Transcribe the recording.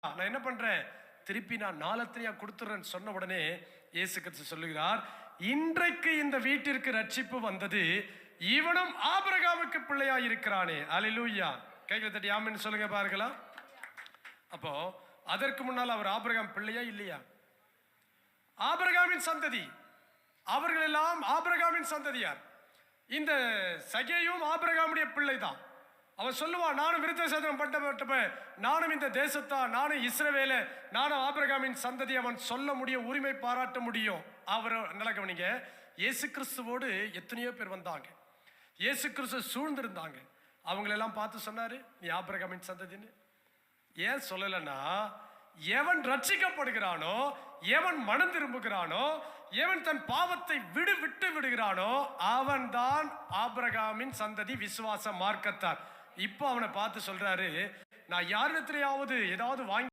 நான் என்ன பண்றேன், திருப்பி நான் நாளத்திலேயே கொடுத்துறேன்னு சொன்ன உடனே இயேசு கிறிஸ்து சொல்லுகிறார், இன்றைக்கு இந்த வீட்டிற்கு ரட்சிப்பு வந்தது, இவனும் ஆபிரகாமுக்கு பிள்ளையா இருக்கிறானே. அல்லேலூயா. கைகளை தட்டி ஆமென் சொல்லுங்க பாருங்களா. அப்போ அதற்கு முன்னால் அவர் ஆபிரகாம் பிள்ளையா இல்லையா? ஆபிரகாமின் சந்ததி. அவர்கள் எல்லாம் ஆபிரகாமின் சந்ததியார். இந்த சகேயும் ஆபிரகாமுடைய பிள்ளை தான். அவன் சொல்லுவான், நானும் விருத்த சேதனம் பண்ணப்பட்டப்ப நானும் இந்த தேசத்தான், நானும் இஸ்ரவேல, நானும் ஆபிரகாமின் சந்ததி அவன் சொல்ல முடியும், உரிமை பாராட்ட முடியும். அவர் நல்லா கவனிங்க, இயேசு கிறிஸ்துவோடு எத்தனையோ பேர் வந்தாங்க, இயேசு கிறிஸ்து சூழ்ந்திருந்தாங்க. அவங்களெல்லாம் பார்த்து சொன்னாரு, நீ ஆபிரகாமின் சந்ததின்னு. ஏன் சொல்லலைன்னா, எவன் ரட்சிக்கப்படுகிறானோ, எவன் மனம் திரும்புகிறானோ, எவன் தன் பாவத்தை விட்டு விடுகிறானோ அவன் தான் ஆபிரகாமின் சந்ததி, விசுவாச மார்க்கத்தார். இப்போ அவனை பார்த்து சொல்றாரு, நான் யாரிடத்திலேயாவது ஏதாவது வாங்கி